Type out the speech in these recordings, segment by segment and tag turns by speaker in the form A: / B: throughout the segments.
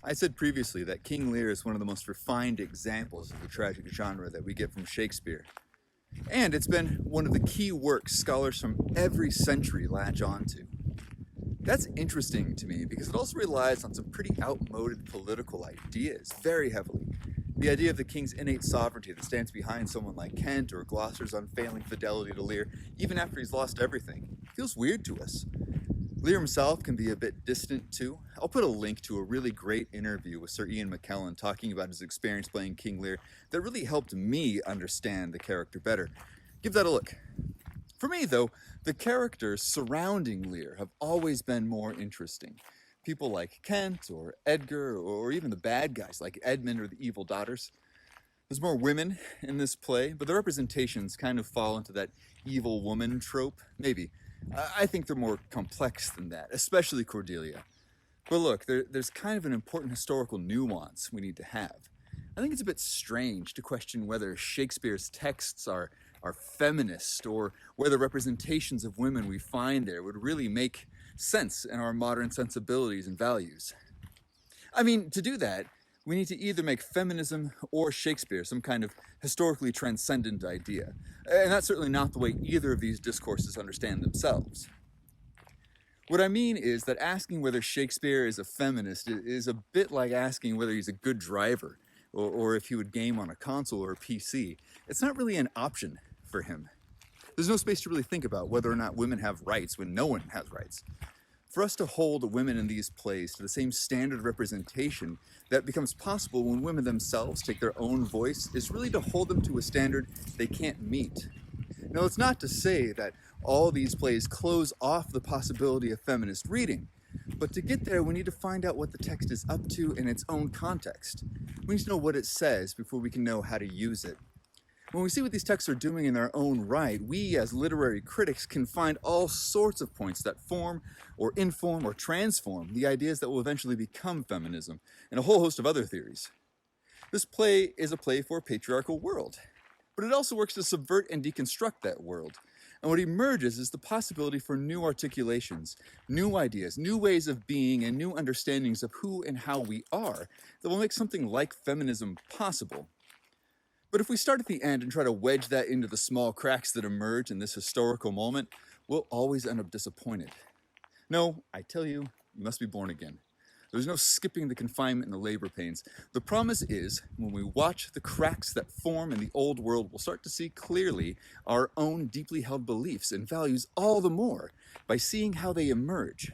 A: I said previously that King Lear is one of the most refined examples of the tragic genre that we get from Shakespeare. And it's been one of the key works scholars from every century latch onto. That's interesting to me because it also relies on some pretty outmoded political ideas very heavily. The idea of the king's innate sovereignty that stands behind someone like Kent or Gloucester's unfailing fidelity to Lear, even after he's lost everything, feels weird to us. Lear himself can be a bit distant too. I'll put a link to a really great interview with Sir Ian McKellen talking about his experience playing King Lear that really helped me understand the character better. Give that a look. For me, though, the characters surrounding Lear have always been more interesting. People like Kent or Edgar or even the bad guys like Edmund or the evil daughters. There's more women in this play, but the representations kind of fall into that evil woman trope, maybe. I think they're more complex than that, especially Cordelia. But look, there's kind of an important historical nuance we need to have. I think it's a bit strange to question whether Shakespeare's texts are feminist or whether representations of women we find there would really make sense in our modern sensibilities and values. I mean, to do that, we need to either make feminism or Shakespeare some kind of historically transcendent idea. And that's certainly not the way either of these discourses understand themselves. What I mean is that asking whether Shakespeare is a feminist is a bit like asking whether he's a good driver or if he would game on a console or a PC. It's not really an option for him. There's no space to really think about whether or not women have rights when no one has rights. For us to hold women in these plays to the same standard of representation that becomes possible when women themselves take their own voice is really to hold them to a standard they can't meet. Now, it's not to say that all these plays close off the possibility of feminist reading, but to get there, we need to find out what the text is up to in its own context. We need to know what it says before we can know how to use it. When we see what these texts are doing in their own right, we as literary critics can find all sorts of points that form or inform or transform the ideas that will eventually become feminism and a whole host of other theories. This play is a play for a patriarchal world, but it also works to subvert and deconstruct that world. And what emerges is the possibility for new articulations, new ideas, new ways of being, and new understandings of who and how we are that will make something like feminism possible. But if we start at the end and try to wedge that into the small cracks that emerge in this historical moment, we'll always end up disappointed. No, I tell you, you must be born again. There's no skipping the confinement and the labor pains. The promise is, when we watch the cracks that form in the old world, we'll start to see clearly our own deeply held beliefs and values all the more by seeing how they emerge.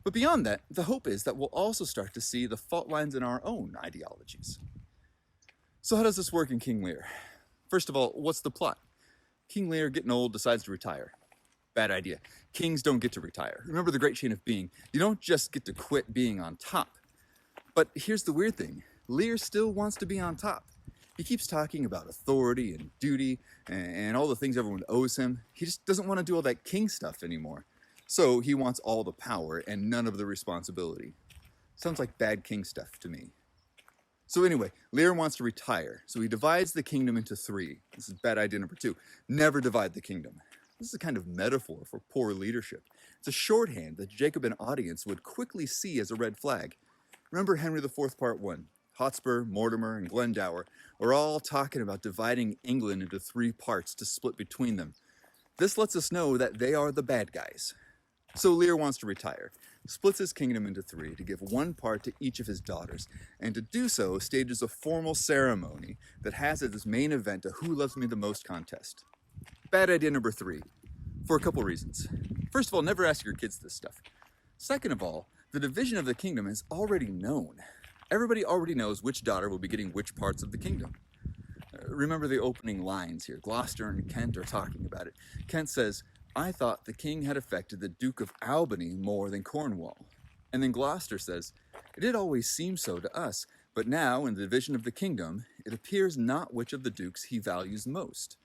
A: But beyond that, the hope is that we'll also start to see the fault lines in our own ideologies. So how does this work in King Lear? First of all, what's the plot? King Lear, getting old, decides to retire. Bad idea. Kings don't get to retire. Remember the great chain of being. You don't just get to quit being on top. But here's the weird thing. Lear still wants to be on top. He keeps talking about authority and duty and all the things everyone owes him. He just doesn't want to do all that king stuff anymore. So he wants all the power and none of the responsibility. Sounds like bad king stuff to me. So anyway, Lear wants to retire, so he divides the kingdom into three. This is bad idea number 2. Never divide the kingdom. This is a kind of metaphor for poor leadership. It's a shorthand that the Jacobin audience would quickly see as a red flag. Remember Henry IV Part 1. Hotspur, Mortimer, and Glendower were all talking about dividing England into 3 parts to split between them. This lets us know that they are the bad guys. So Lear wants to retire, splits his kingdom into 3 to give 1 part to each of his daughters, and to do so stages a formal ceremony that has as its main event a Who Loves Me the Most contest. Bad idea number 3, for a couple reasons. First of all, never ask your kids this stuff. Second of all, the division of the kingdom is already known. Everybody already knows which daughter will be getting which parts of the kingdom. Remember the opening lines here. Gloucester and Kent are talking about it. Kent says, "I thought the king had affected the Duke of Albany more than Cornwall." And then Gloucester says, "It did always seem so to us, but now in the division of the kingdom, it appears not which of the dukes he values most.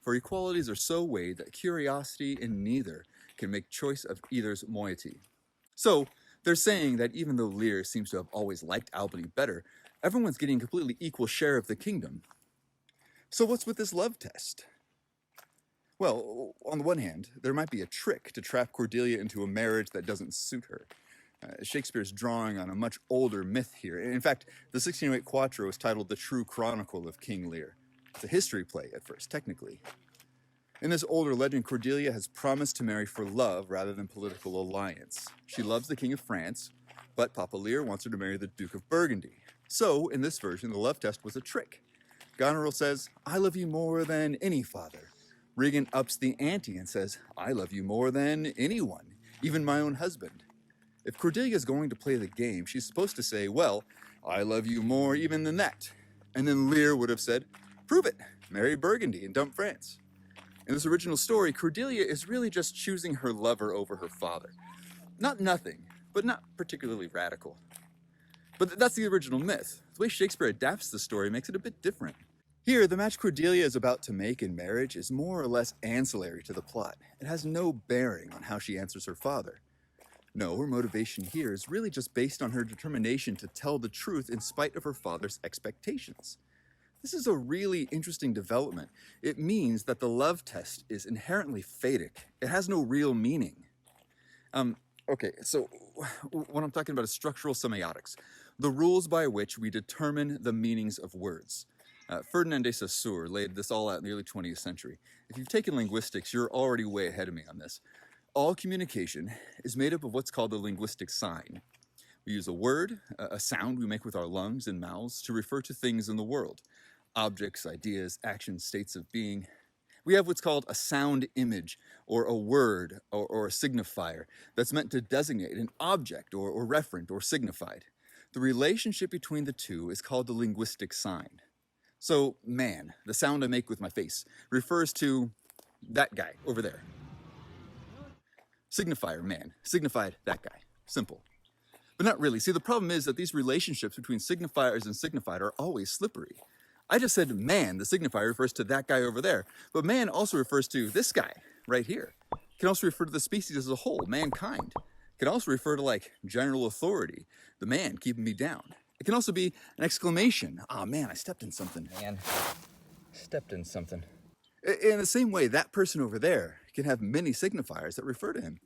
A: For equalities are so weighed that curiosity in neither can make choice of either's moiety." So they're saying that even though Lear seems to have always liked Albany better, everyone's getting a completely equal share of the kingdom. So what's with this love test? Well, on the one hand, there might be a trick to trap Cordelia into a marriage that doesn't suit her. Shakespeare's drawing on a much older myth here. In fact, the 1608 Quattro is titled The True Chronicle of King Lear. It's a history play at first, technically. In this older legend, Cordelia has promised to marry for love rather than political alliance. She loves the King of France, but Papa Lear wants her to marry the Duke of Burgundy. So, in this version, the love test was a trick. Goneril says, "I love you more than any father." Regan ups the ante and says, "I love you more than anyone, even my own husband." If Cordelia is going to play the game, she's supposed to say, "Well, I love you more even than that." And then Lear would have said, "Prove it, marry Burgundy and dump France." In this original story, Cordelia is really just choosing her lover over her father. Not nothing, but not particularly radical. But that's the original myth. The way Shakespeare adapts the story makes it a bit different. Here, the match Cordelia is about to make in marriage is more or less ancillary to the plot. It has no bearing on how she answers her father. No, her motivation here is really just based on her determination to tell the truth in spite of her father's expectations. This is a really interesting development. It means that the love test is inherently phatic. It has no real meaning. Okay, so what I'm talking about is structural semiotics, the rules by which we determine the meanings of words. Ferdinand de Saussure laid this all out in the early 20th century. If you've taken linguistics, you're already way ahead of me on this. All communication is made up of what's called the linguistic sign. We use a word, a sound we make with our lungs and mouths to refer to things in the world. Objects, ideas, actions, states of being. We have what's called a sound image, or a word, or a signifier, that's meant to designate an object, or referent, or signified. The relationship between the two is called the linguistic sign. So, man, the sound I make with my face, refers to that guy over there. Signifier, man, signified that guy. Simple. But not really. See, the problem is that these relationships between signifiers and signified are always slippery. I just said man, the signifier refers to that guy over there, but man also refers to this guy right here. It can also refer to the species as a whole, mankind. It can also refer to like general authority, the man keeping me down. It can also be an exclamation. Ah, man, I stepped in something. Man, stepped in something. In the same way, that person over there can have many signifiers that refer to him.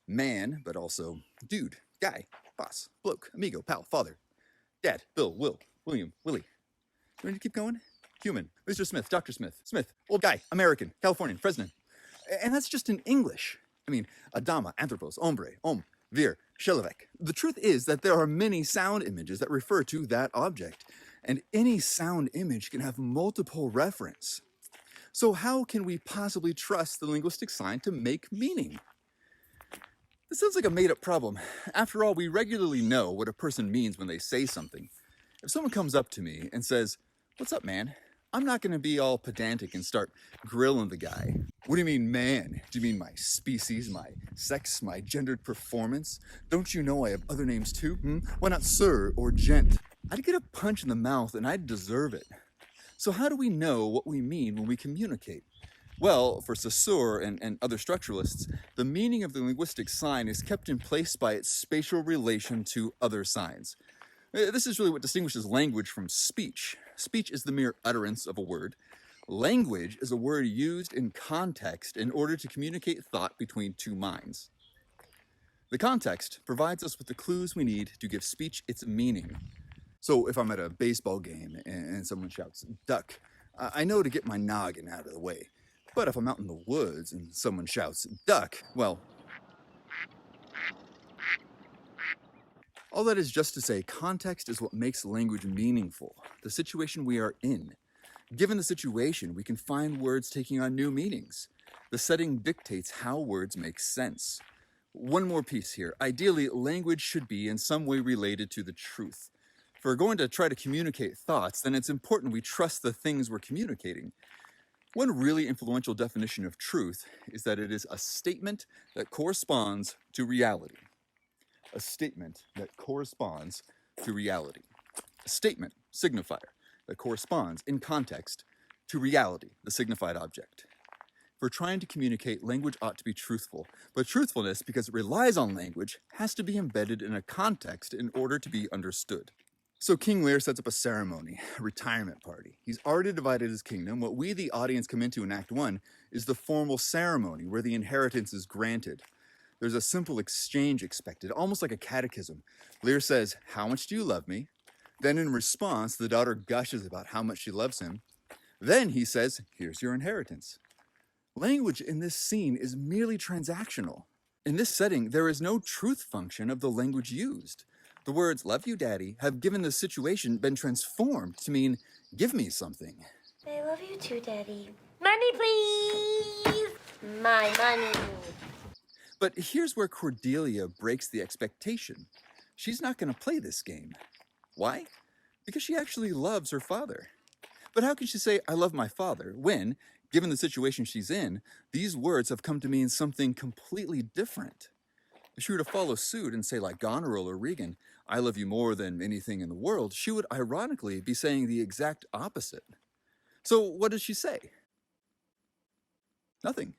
A: Man, but also dude, guy, boss, bloke, amigo, pal, father, dad, Bill, Will, William, Willie. Do we need to keep going? Human, Mr. Smith, Dr. Smith, Smith, old guy, American, Californian, Fresno. And that's just in English. I mean, Adama, Anthropos, Hombre, Vir, Shelevek. The truth is that there are many sound images that refer to that object, and any sound image can have multiple reference. So how can we possibly trust the linguistic sign to make meaning? This sounds like a made-up problem. After all, we regularly know what a person means when they say something. If someone comes up to me and says, "What's up, man?" I'm not going to be all pedantic and start grilling the guy. "What do you mean, man? Do you mean my species, my sex, my gendered performance? Don't you know I have other names too? Why not sir or gent?" I'd get a punch in the mouth and I'd deserve it. So how do we know what we mean when we communicate? Well, for Saussure and other structuralists, the meaning of the linguistic sign is kept in place by its spatial relation to other signs. This is really what distinguishes language from speech. Speech is the mere utterance of a word. Language is a word used in context in order to communicate thought between two minds. The context provides us with the clues we need to give speech its meaning. So if I'm at a baseball game and someone shouts, "Duck," I know to get my noggin out of the way. But if I'm out in the woods and someone shouts, "Duck," well, all that is just to say, context is what makes language meaningful, the situation we are in. Given the situation, we can find words taking on new meanings. The setting dictates how words make sense. One more piece here. Ideally, language should be in some way related to the truth. If we're going to try to communicate thoughts, then it's important we trust the things we're communicating. One really influential definition of truth is that it is a statement that corresponds to reality. A statement that corresponds to reality. A statement, signifier, that corresponds in context to reality, the signified object. If we're trying to communicate, language ought to be truthful, but truthfulness, because it relies on language, has to be embedded in a context in order to be understood. So King Lear sets up a ceremony, a retirement party. He's already divided his kingdom. What we, the audience, come into in Act 1 is the formal ceremony where the inheritance is granted. There's a simple exchange expected, almost like a catechism. Lear says, "How much do you love me?" Then in response, the daughter gushes about how much she loves him. Then he says, "Here's your inheritance." Language in this scene is merely transactional. In this setting, there is no truth function of the language used. The words, "love you, daddy," have given the situation been transformed to mean, "give me something."
B: I love you too, Daddy. Money, please! My money.
A: But here's where Cordelia breaks the expectation. She's not going to play this game. Why? Because she actually loves her father. But how can she say, "I love my father," when, given the situation she's in, these words have come to mean something completely different? If she were to follow suit and say, like Goneril or Regan, "I love you more than anything in the world," she would ironically be saying the exact opposite. So what does she say? Nothing.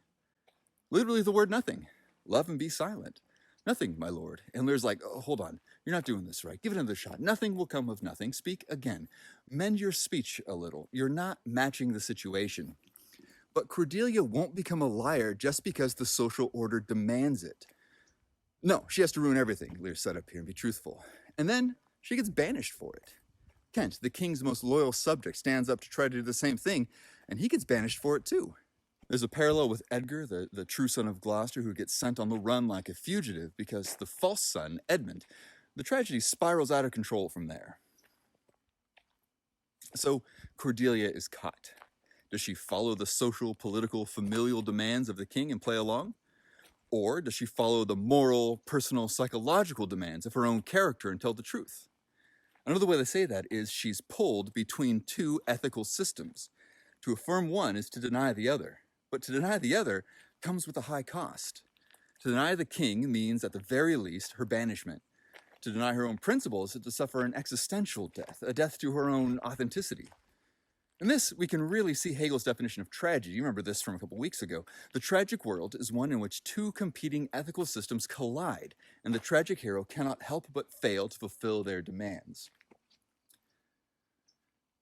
A: Literally the word nothing. Love and be silent. "Nothing, my lord." And Lear's like, "Oh, hold on. You're not doing this right. Give it another shot. Nothing will come of nothing. Speak again. Mend your speech a little. You're not matching the situation." But Cordelia won't become a liar just because the social order demands it. No, she has to ruin everything, Lear's set up here, and be truthful. And then she gets banished for it. Kent, the king's most loyal subject, stands up to try to do the same thing, and he gets banished for it too. There's a parallel with Edgar, the true son of Gloucester, who gets sent on the run like a fugitive because the false son, Edmund, the tragedy spirals out of control from there. So Cordelia is caught. Does she follow the social, political, familial demands of the king and play along? Or does she follow the moral, personal, psychological demands of her own character and tell the truth? Another way to say that is she's pulled between two ethical systems. To affirm one is to deny the other, but to deny the other comes with a high cost. To deny the king means, at the very least, her banishment. To deny her own principles is to suffer an existential death, a death to her own authenticity. In this, we can really see Hegel's definition of tragedy. You remember this from a couple weeks ago. The tragic world is one in which two competing ethical systems collide, and the tragic hero cannot help but fail to fulfill their demands.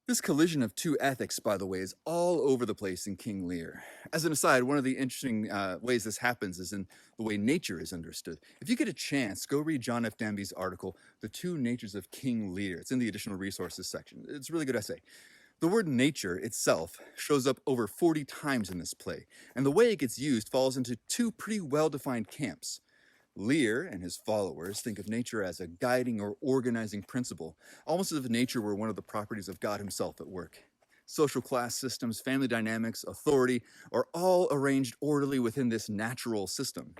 A: This collision of two ethics, by the way, is all over the place in King Lear. As an aside, one of the interesting ways this happens is in the way nature is understood. If you get a chance, go read John F. Danby's article, "The Two Natures of King Lear." It's in the additional resources section. It's a really good essay. The word nature itself shows up over 40 times in this play, and the way it gets used falls into two pretty well-defined camps. Lear and his followers think of nature as a guiding or organizing principle, almost as if nature were one of the properties of God himself at work. Social class systems, family dynamics, authority are all arranged orderly within this natural system.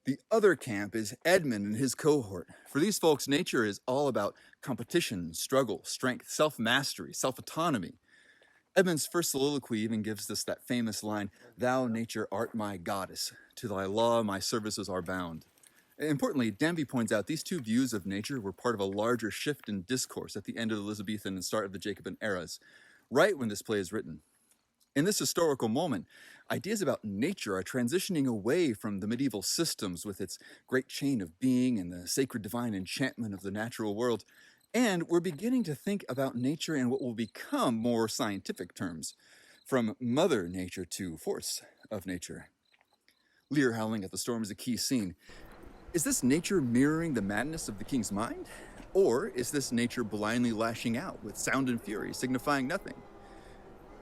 A: The other camp is Edmund and his cohort. For these folks, nature is all about competition, struggle, strength, self-mastery, self-autonomy. Edmund's first soliloquy even gives us that famous line, "Thou, nature, art my goddess. To thy law my services are bound." Importantly, Danby points out these two views of nature were part of a larger shift in discourse at the end of the Elizabethan and start of the Jacobean eras, right when this play is written. In this historical moment, ideas about nature are transitioning away from the medieval systems with its great chain of being and the sacred divine enchantment of the natural world, and we're beginning to think about nature in what will become more scientific terms, from mother nature to force of nature. Lear howling at the storm is a key scene. Is this nature mirroring the madness of the king's mind? Or is this nature blindly lashing out with sound and fury, signifying nothing?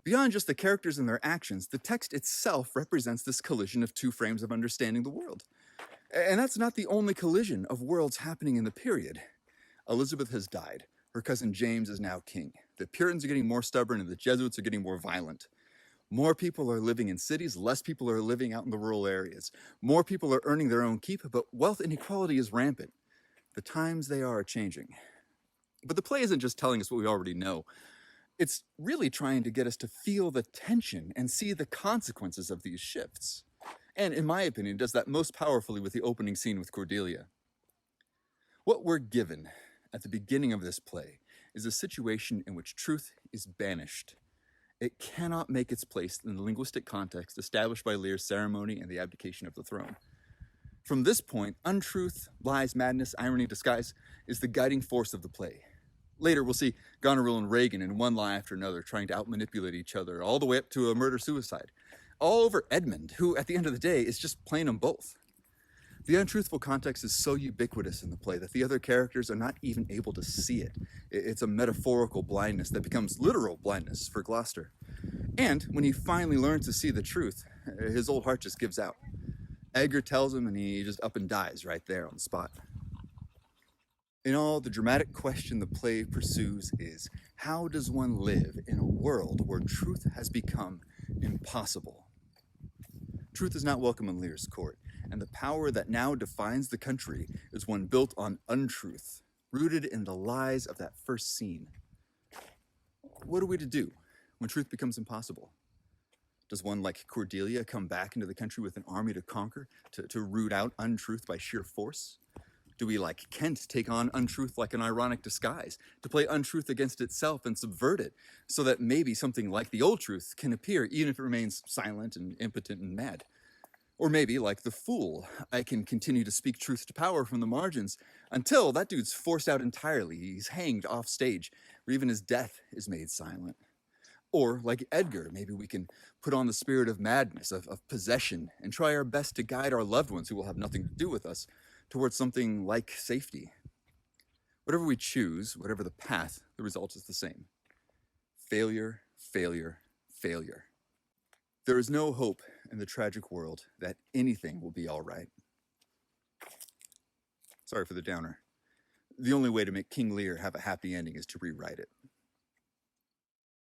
A: Beyond just the characters and their actions, the text itself represents this collision of two frames of understanding the world. And that's not the only collision of worlds happening in the period. Elizabeth has died. Her cousin James is now king. The Puritans are getting more stubborn and the Jesuits are getting more violent. More people are living in cities, less people are living out in the rural areas. More people are earning their own keep, but wealth inequality is rampant. The times they are changing. But the play isn't just telling us what we already know. It's really trying to get us to feel the tension and see the consequences of these shifts. And in my opinion, does that most powerfully with the opening scene with Cordelia. What we're given at the beginning of this play is a situation in which truth is banished. It cannot make its place in the linguistic context established by Lear's ceremony and the abdication of the throne. From this point, untruth, lies, madness, irony, disguise is the guiding force of the play. Later, we'll see Goneril and Regan in one lie after another trying to outmanipulate each other, all the way up to a murder-suicide. All over Edmund, who, at the end of the day, is just playing them both. The untruthful context is so ubiquitous in the play that the other characters are not even able to see it. It's a metaphorical blindness that becomes literal blindness for Gloucester. And when he finally learns to see the truth, his old heart just gives out. Edgar tells him and he just up and dies right there on the spot. In all, the dramatic question the play pursues is, how does one live in a world where truth has become impossible? Truth is not welcome in Lear's court, and the power that now defines the country is one built on untruth, rooted in the lies of that first scene. What are we to do when truth becomes impossible? Does one like Cordelia come back into the country with an army to conquer, to root out untruth by sheer force? Do we, like Kent, take on untruth like an ironic disguise, to play untruth against itself and subvert it, so that maybe something like the old truth can appear, even if it remains silent and impotent and mad? Or maybe, like the fool, I can continue to speak truth to power from the margins until that dude's forced out entirely, he's hanged off stage, or even his death is made silent. Or, like Edgar, maybe we can put on the spirit of madness, of possession, and try our best to guide our loved ones who will have nothing to do with us towards something like safety. Whatever we choose, whatever the path, the result is the same. Failure, failure, failure. There is no hope in the tragic world that anything will be all right. Sorry for the downer. The only way to make King Lear have a happy ending is to rewrite it.